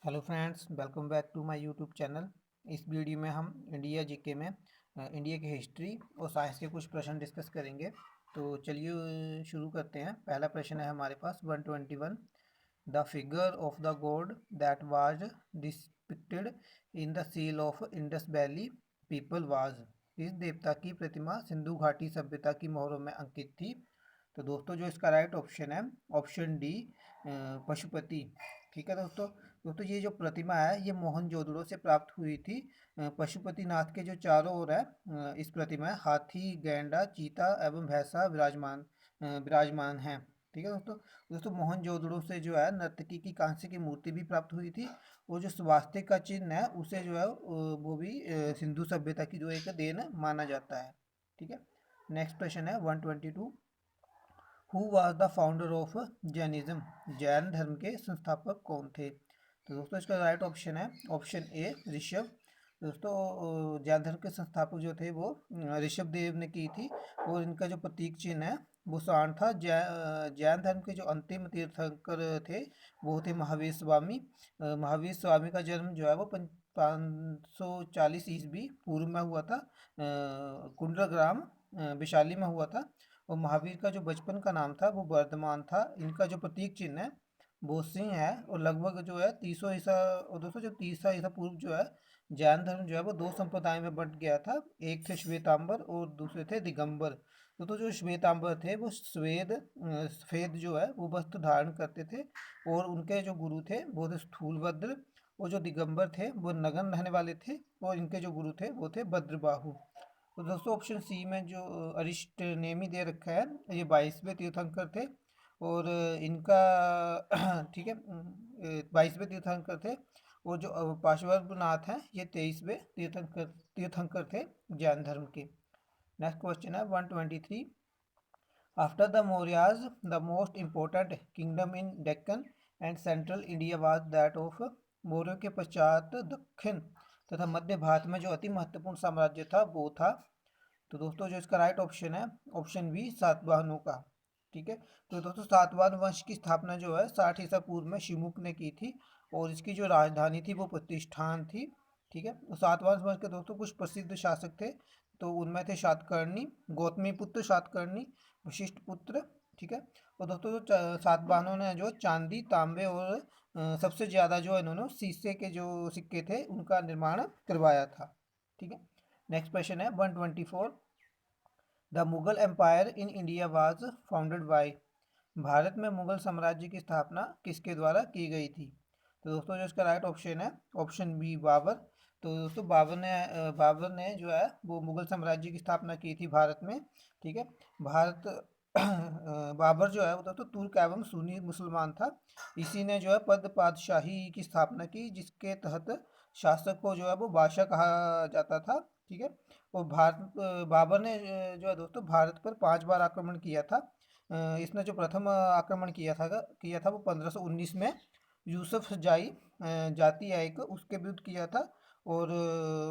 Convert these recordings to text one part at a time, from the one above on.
Hello friends, welcome back to my YouTube channel. इस video में हम इंडिया जीके में इंडिया की हिस्ट्री और साइंस के कुछ प्रश्न डिस्कस करेंगे। तो चलिए शुरू करते हैं। पहला प्रश्न है हमारे पास 121। The figure of the God that was depicted in the seal of Indus valley people was. इस देवता की प्रतिमा सिंधु घाटी सभ्यता की मोहरों में अंकित थी। तो दोस्तों जो इसका राइट ऑप्शन है ऑप्शन डी, पशुपति। ठीक है दोस्तों। दोस्तों ये जो प्रतिमा है ये मोहनजोदड़ो से प्राप्त हुई थी। पशुपतिनाथ के जो चारों ओर है इस प्रतिमा में हाथी, गैंडा, चीता एवं भैंसा विराजमान है। ठीक है दोस्तों। दोस्तों मोहनजोदड़ो से जो है नर्तकी की कांस्य की मूर्ति भी प्राप्त हुई थी। वो जो स्वास्तिक का चिन्ह है उसे जो है वो भी सिंधु सभ्यता की जो एक देन माना जाता है। ठीक है। नेक्स्ट क्वेश्चन है 122। Who was the founder of Jainism. Jain धर्म के संस्थापक कौन थे। तो दोस्तों इसका राइट ऑप्शन है ऑप्शन ए, ऋषभ। दोस्तों जैन धर्म के संस्थापक जो थे वो ऋषभ देव ने की थी। और इनका जो प्रतीक चिन्ह है वो सांड था। जैन धर्म के जो अंतिम तीर्थंकर थे वो थे महावीर स्वामी। महावीर स्वामी का जन्म जो है वो 540 ईस्वी पूर्व में हुआ था। कुंडलग्राम वैशाली में हुआ था। और महावीर का जो बचपन का नाम था वो वर्धमान था। इनका जो प्रतीक चिन्ह है वो सिंह है। और लगभग जो है 300 ईसा, और दोस्तों जो 30 ईसा पूर्व जो है जैन धर्म जो है वो दो संप्रदाय में बंट गया था। एक थे श्वेतांबर और दूसरे थे दिगंबर। तो जो श्वेतांबर थे वो सफेद जो है वो वस्त्र धारण करते थे। और उनके जो गुरु थे वो थे स्थूलभद्र। और जो दिगंबर थे वो नगन रहने वाले थे। और इनके जो गुरु थे वो थे भद्रबाहु। तो दोस्तों ऑप्शन सी में जो अरिष्ट नेमी दे रखा है ये 22वें तीर्थंकर थे। और इनका ठीक है 22वें तीर्थंकर थे। और जो पार्श्वनाथ हैं ये 23वें तीर्थंकर थे जैन धर्म के। नेक्स्ट क्वेश्चन है 123। After the Mauryas the most important kingdom in Deccan and central India was that of. मौर्यों के पश्चात दक्षिण तथा मध्य भारत में जो अति महत्वपूर्ण साम्राज्य था वो था। तो दोस्तों जो इसका राइट ऑप्शन है ऑप्शन बी, सातवाहनों का। ठीक है। तो दोस्तों सातवाहन वंश की स्थापना जो है 60 ईसा पूर्व में शिमुक ने की थी। और इसकी जो राजधानी थी वो प्रतिष्ठान थी। ठीक है। तो सातवाहन वंश के दोस्तों कुछ प्रसिद्ध शासक थे। तो उनमें थे सातकर्णी, गौतमी पुत्र सातकर्णी, वशिष्ठ पुत्र। ठीक है। और दोस्तों जो सातवाहनों ने जो चांदी, तांबे और सबसे ज़्यादा जो इन्होंने शीशे के जो सिक्के थे उनका निर्माण करवाया था। ठीक है। नेक्स्ट क्वेश्चन है 124। The Mughal empire in India was founded by. Bharat में मुगल साम्राज्य की स्थापना किसके द्वारा की गई थी। तो दोस्तों जो इसका राइट ऑप्शन है ऑप्शन बी, बाबर। तो दोस्तों बाबर ने जो है वो मुगल साम्राज्य की स्थापना की थी भारत में। ठीक है। भारत बाबर जो है वो दोस्तों तुर्क एवं सुन्नी मुसलमान था। इसी ने जो है पद पातशाही की स्थापना की जिसके तहत शासक को जो है वो बादशाह कहा जाता था। ठीक है। और बाबर ने जो है दोस्तों भारत पर 5 बार आक्रमण किया था। इसने जो प्रथम आक्रमण किया था वो 1519 में यूसुफ जाई जाति है एक उसके विरुद्ध किया था। और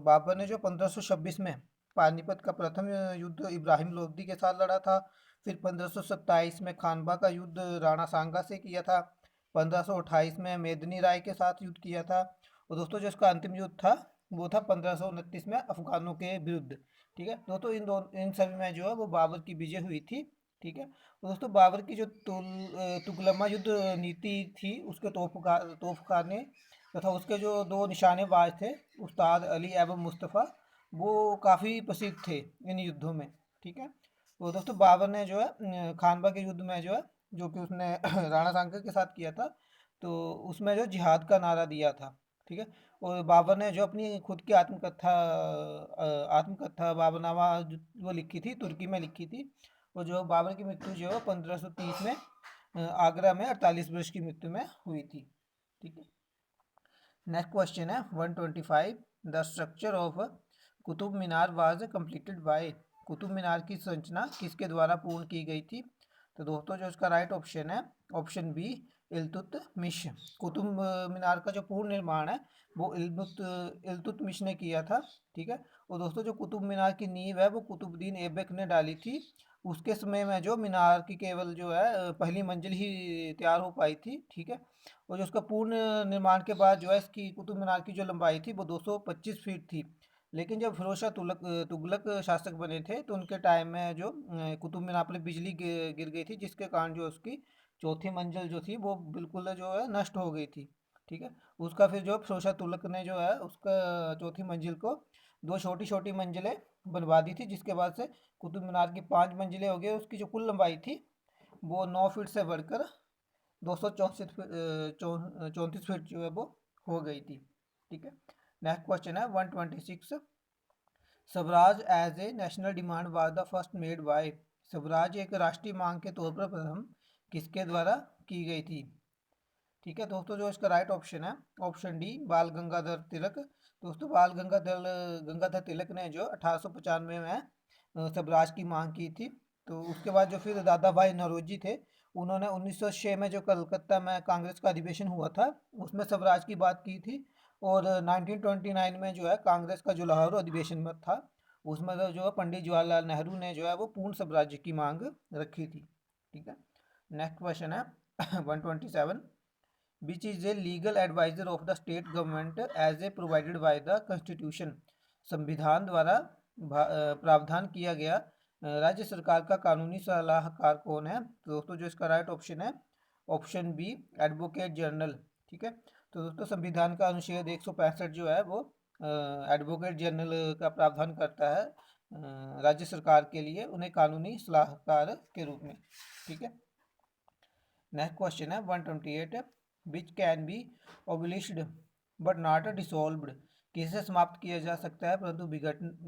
बाबर ने जो 1526 में पानीपत का प्रथम युद्ध इब्राहिम लोदी के साथ लड़ा था। फिर 1527 में खानवा का युद्ध राणा सांगा से किया था। 1528 में मेदिनी राय के साथ युद्ध किया था। और दोस्तों जो इसका अंतिम युद्ध था वो था 1529 में अफगानों के विरुद्ध। ठीक है दोस्तों इन सभी में जो है वो बाबर की विजय हुई थी। ठीक है। तो दोस्तों बाबर की जो तुगलमा युद्ध नीति थी उसके तोपखाने तथा उसके जो दो निशानेबाज थे उस्ताद अली एवं मुस्तफ़ा वो काफ़ी प्रसिद्ध थे इन युद्धों में। ठीक है। तो दोस्तों बाबर ने जो है खानवा के युद्ध में जो है जो कि उसने राणा सांगा के साथ किया था तो उसमें जो जिहाद का नारा दिया था। ठीक है। और बाबर ने जो अपनी खुद की आत्मकथा बाबरनामा वो लिखी थी, तुर्की में लिखी थी। और जो बाबर की मृत्यु जो है 1530 में आगरा में 48 वर्ष की मृत्यु में हुई थी। ठीक है। नेक्स्ट क्वेश्चन है 125। The structure of Qutub Minar was completed by. Qutub Minar की संरचना किसके द्वारा पूर्ण की गई थी। तो दोस्तों जो इसका राइट ऑप्शन है ऑप्शन बी, इल्तुतमिश। कुतुब मीनार का जो पूर्ण निर्माण है वो इल्तुतमिश ने किया था। ठीक है। और दोस्तों जो कुतुब मीनार की नींव है वो कुतुबुद्दीन ऐबक ने डाली थी। उसके समय में जो मीनार की केवल जो है पहली मंजिल ही तैयार हो पाई थी, ठीक है। और जो उसका पूर्ण निर्माण के बाद जो है इसकी कुतुब मीनार की जो लंबाई थी वो 225 फीट थी। लेकिन जब फिरोज शाह तुगलक शासक बने थे तो उनके टाइम में जो कुतुब मीनार पर बिजली गिर गई थी, जिसके कारण जो उसकी चौथी मंजिल जो थी वो बिल्कुल जो है नष्ट हो गई थी, ठीक है। उसका फिर जो फिरोज शाह तुगलक ने जो है उसका चौथी मंजिल को दो छोटी छोटी मंजिलें बनवा दी थी, जिसके बाद से कुतुब मीनार की 5 मंजिलें हो गई। उसकी जो कुल लंबाई थी वो 9 फीट से बढ़कर 234 फीट जो है वो हो गई थी, ठीक है। नेक्स्ट क्वेश्चन है 126। Swaraj as a national demand was the first made by. Swaraj एक राष्ट्रीय मांग के तौर पर प्रथम किसके द्वारा की गई थी, ठीक है दोस्तों। जो इसका राइट ऑप्शन है ऑप्शन डी, बाल गंगाधर तिलक। दोस्तों बाल गंगाधर तिलक ने जो 1895 में स्वराज की मांग की थी। तो उसके बाद जो फिर दादा भाई नौरोजी थे, उन्होंने 1906 में जो कलकत्ता में कांग्रेस का अधिवेशन हुआ था उसमें स्वराज की बात की थी। और 1929 में जो है कांग्रेस का जो लाहौर अधिवेशन में था, उसमें तो जो है पंडित जवाहरलाल नेहरू ने जो है वो पूर्ण स्वराज्य की मांग रखी थी, ठीक है। नेक्स्ट क्वेश्चन है 127। which is a legal advisor of the state government as a provided by the constitution। संविधान द्वारा प्रावधान किया गया राज्य सरकार का कानूनी सलाहकार कौन है। तो दोस्तों जो इसका राइट ऑप्शन है ऑप्शन बी, एडवोकेट जनरल, ठीक है। तो दोस्तों संविधान का अनुच्छेद 165 जो है वो एडवोकेट जनरल का प्रावधान करता है राज्य सरकार के लिए उन्हें कानूनी सलाहकार के रूप में, ठीक है। नेक्स्ट क्वेश्चन है 128। Which can be abolished but not dissolved. किसे समाप्त किया जा सकता है परंतु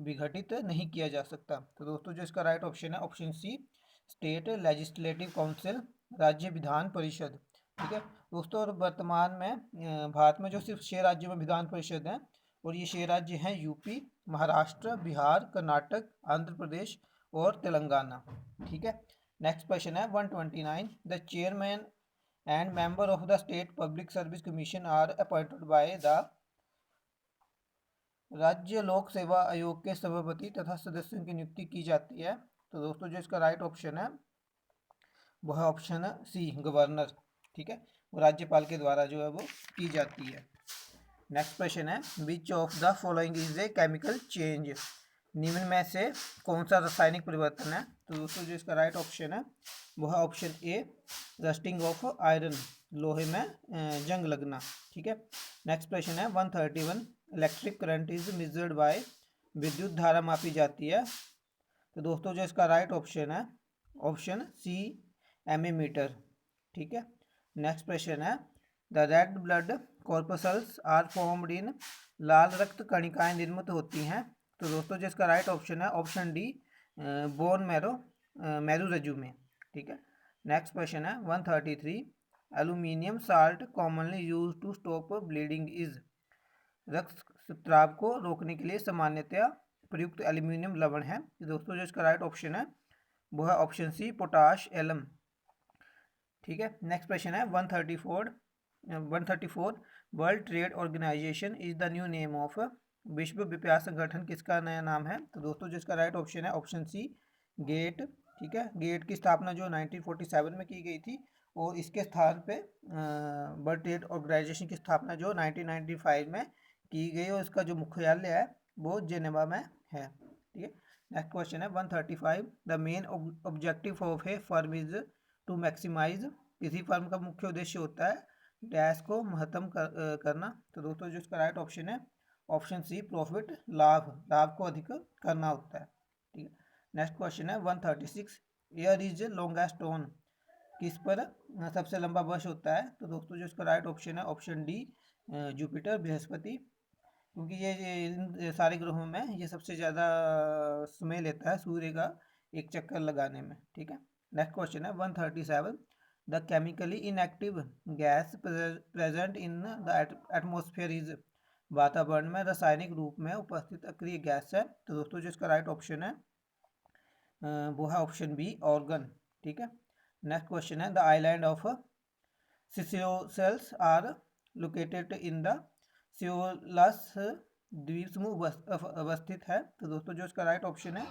विघटित नहीं किया जा सकता। तो दोस्तों जो इसका राइट ऑप्शन है option C, state legislative council, राज्य विधान परिषद, ठीक है दोस्तों। और वर्तमान में भारत में जो सिर्फ 6 राज्यों में विधान परिषद हैं, और ये 6 राज्य हैं यूपी, महाराष्ट्र, बिहार, कर्नाटक, आंध्र प्रदेश और तेलंगाना, ठीक है। नेक्स्ट क्वेश्चन है 129। The chairman and member of the state public service commission are appointed by the. राज्य लोक सेवा आयोग के सभापति तथा सदस्यों की नियुक्ति की जाती है। तो दोस्तों जो इसका राइट ऑप्शन है वह ऑप्शन सी, गवर्नर, ठीक है। वो राज्यपाल के द्वारा जो है वो की जाती है। नेक्स्ट क्वेश्चन है which of the following is a chemical change. निम्न में से कौन सा रासायनिक परिवर्तन है। तो दोस्तों जो इसका राइट ऑप्शन है वह option A, rusting of iron, लोहे में जंग लगना, ठीक है। नेक्स्ट क्वेश्चन है 131। Electric current is measured by. विद्युत धारा मापी जाती है। तो दोस्तों जो इसका राइट ऑप्शन है ऑप्शन सी, एमीमीटर, ठीक है। नेक्स्ट क्वेश्चन है the red blood corpuscles are formed in. लाल रक्त कणिकाएं निर्मित होती हैं। तो दोस्तों जो इसका राइट ऑप्शन है ऑप्शन डी, बोन मैरो, मैरुरज्जु में, ठीक है। नेक्स्ट क्वेश्चन है 133। Aluminium salt commonly use to stop bleeding is. रक्तस्राव को रोकने के लिए सामान्यतया प्रयुक्त एल्यूमिनियम लवण है। दोस्तों जो इसका राइट ऑप्शन है वो है ऑप्शन सी, पोटाश एलम, ठीक है। नेक्स्ट क्वेश्चन है 134। World trade organisation is the new name of. विश्व व्यापार संगठन किसका नया नाम है। तो दोस्तों जिसका राइट ऑप्शन है ऑप्शन सी, गेट, ठीक है। गेट की स्थापना जो 1947 में की गई थी, और इसके स्थान पे वर्ल्ड ट्रेड ऑर्गेनाइजेशन की स्थापना जो 1995 में की गई, और इसका जो मुख्यालय है वो जेनेवा में है, ठीक है। नेक्स्ट क्वेश्चन है 135। The main objective of a firm is to maximise. किसी फर्म का मुख्य उद्देश्य होता है डैश को महत्तम करना। तो दोस्तों जो इसका राइट ऑप्शन है ऑप्शन सी, प्रॉफिट, लाभ को अधिक करना होता है, ठीक है। नेक्स्ट क्वेश्चन है 136। Air is longest stone. किस पर सबसे लंबा वर्ष होता है। तो दोस्तों जो इसका राइट ऑप्शन है ऑप्शन डी, जुपिटर, बृहस्पति, क्योंकि ये सारे ग्रहों में ये सबसे ज़्यादा समय लेता है सूर्य का एक चक्कर लगाने में, ठीक है। नेक्स्ट क्वेश्चन है 137। The chemically inactive gas present in the atmosphere is. वातावरण में रासायनिक रूप में उपस्थित अक्रिय गैस है। तो दोस्तों जो इसका राइट ऑप्शन है वो है ऑप्शन बी, ऑर्गन, ठीक है। नेक्स्ट क्वेश्चन है the island of Seychelles are located in the. सियोलस द्वीप समूह अवस्थित है। तो दोस्तों जो इसका राइट ऑप्शन है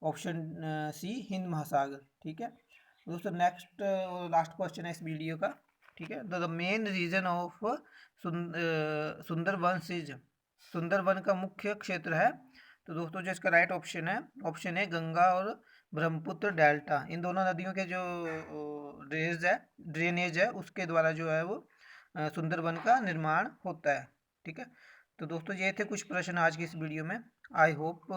ऑप्शन सी हिंद महासागर। ठीक है दोस्तों, नेक्स्ट लास्ट क्वेश्चन है इस वीडियो का। ठीक है, the main region of Sundarban is, Sundarban का मुख्य क्षेत्र है। तो दोस्तों जो इसका राइट ऑप्शन है गंगा और ब्रह्मपुत्र डेल्टा, इन दोनों नदियों के जो ड्रेनेज है उसके द्वारा जो है वो सुंदरवन का निर्माण होता है। ठीक है, तो दोस्तों ये थे कुछ प्रश्न आज की इस वीडियो में। आई होप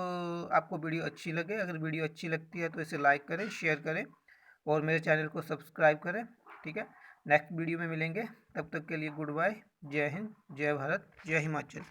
आपको वीडियो अच्छी लगे। अगर वीडियो अच्छी लगती है तो इसे लाइक करें, शेयर करें और मेरे चैनल को सब्सक्राइब करें। ठीक है, नेक्स्ट वीडियो में मिलेंगे, तब तक के लिए गुड बाय। जय हिंद, जय भारत, जय हिमाचल।